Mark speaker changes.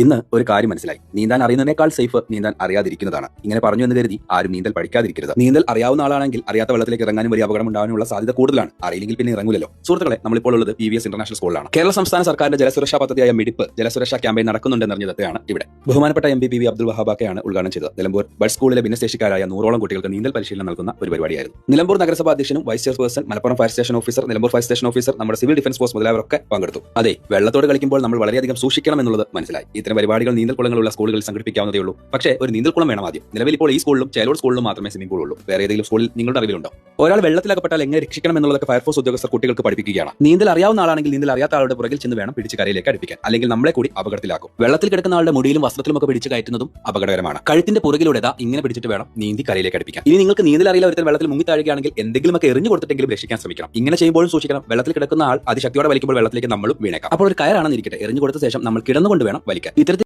Speaker 1: ഇന്ന് ഒരു കാര്യം മനസ്സിലായി. നീന്താൻ അറിയുന്നതിനേക്കാൾ സേഫ് നീന്താൻ അറിയാതിരിക്കുന്നതാണ്. ഇങ്ങനെ പറഞ്ഞു എന്ന് കരുതി ആരും നീന്തൽ പഠിക്കാതിരിക്കരുത്. നീന്തൽ അറിയാവുന്ന ആളാണെങ്കിൽ അറിയാത്ത വെള്ളത്തിലേക്ക് ഇറങ്ങാനും വലിയ അപകടം ഉണ്ടാകാനുള്ള സാധ്യത കൂടുതലാണ്. അറിയില്ലെങ്കിൽ പിന്നെ ഇറങ്ങൂലല്ലോ. സുഹൃത്തുക്കളെ, നമ്മളിപ്പോൾ ഉള്ളത് PVS ഇന്റർനാഷണൽ സ്കൂളിലാണ്. കേരള സംസ്ഥാന സർക്കാരിന്റെ ജലസുരക്ഷാ പദ്ധതിയായ മിഡിപ്പ് ജലസുരക്ഷാ ക്യാമ്പയിൻ നടക്കുന്നുണ്ടെന്നറിഞ്ഞതാണ് ഇവിടെ. ബഹുമാനപ്പെട്ട MP PV അബ്ദുൽ വഹാബാക്കയാണ് ഉദ്ഘാടനം ചെയ്തത്. നിലമ്പൂർ ബഡ് സ്കൂളിലെ ഭിന്നശേഷിക്കാരായ 100ഓളം കുട്ടികൾക്ക് നീന്തൽ പരിശീലനം നൽകുന്ന ഒരു പരിപാടിയായിരുന്നു. നിലമ്പൂർ നഗരസഭാ അധ്യക്ഷനും vice chairperson, Malappuram fire station officer, Nilambur fire station officer, നമ്മുടെ സിവിൽ ഡിഫൻസ് ഫോഴ്സ് മുതലായവരൊക്കെ പങ്കെടുത്തു. അതെ, വെള്ളത്തോട് കളിക്കുമ്പോൾ നമ്മൾ വളരെയധികം സൂക്ഷിക്കണം എന്നുള്ളത് മനസ്സിലായി. ഇത്തരം പരിപാടികൾ നീന്തൽക്കുളങ്ങളുള്ള സ്കൂളുകളിൽ സംഘടിപ്പിക്കാവുന്നതേ ഉള്ളൂ. പക്ഷേ ഒരു നീന്തൽക്കുളം വേണം ആദ്യം. നിലവിൽ ഇപ്പോൾ ഈ സ്കൂളിലും ചേലോട് സ്കൂളിലും മാത്രമേ സ്വിമ്മിംഗ് പൂൾ ഉള്ളൂ. വേറെ ഏതെങ്കിലും സ്കൂളിൽ നിങ്ങളുടെ അറിവിലുണ്ടോ? ഒരാൾ വെള്ളത്തിലകപ്പെട്ടാൽ എങ്ങനെ രക്ഷിക്കണം എന്നുള്ളതൊക്കെ ഫയർഫോഴ്സ് ഉദ്യോഗസ്ഥർ കുട്ടികൾക്ക് പഠിപ്പിക്കുകയാണ്. നീന്തൽ അറിയാവുന്ന ആളാണെങ്കിൽ നീന്തൽ അറിയാത്ത ആളുടെ പുറകിൽ ചെന്ന് വേണം പിടിച്ച് കരയിലേക്ക് അടുപ്പിക്കാൻ, അല്ലെങ്കിൽ നമ്മളെ കൂടി അപകടത്തിലാക്കും. വെള്ളത്തിൽ കിടക്കുന്ന ആളുടെ മുടിയിലും വസ്ത്രത്തിലും ഒക്കെ പിടിച്ച് കയറ്റുന്നതും അപകടകരമാണ്. കഴുത്തിന്റെ പുറകിലൂടെ ഇങ്ങനെ പിടിച്ചിട്ട് വേണം നീന്തി കരയിലേക്ക് അടുപ്പിക്കാൻ. ഇനി നിങ്ങൾക്ക് നീന്തൽ അറിയില്ല, ഒരുത്തൻ വെള്ളത്തിൽ മുങ്ങി താഴുകയാണെങ്കിൽ എന്തെങ്കിലുമൊക്കെ എറിഞ്ഞു കൊടുത്തിട്ടെങ്കിലും രക്ഷിക്കാൻ ശ്രമിക്കണം. ഇങ്ങനെ ചെയ്യുമ്പോഴും സൂക്ഷിക്കണം. വെള്ളത്തിൽ കിടക്കുന്ന ആൾ അതിശക്തിയോടെ വലിക്കുമ്പോൾ വെള്ളത്തിലേക്ക് നമ്മളും വീണേക്കാം. അപ്പോൾ ഒരു കയറാണെന്നിരിക്കട്ടെ, എറിഞ്ഞു കൊടുത്ത ശേഷം നമ്മൾ കിടന്നുകൊണ്ട് വേണം വലിക്കാൻ. ഇത്തരത്തിൽ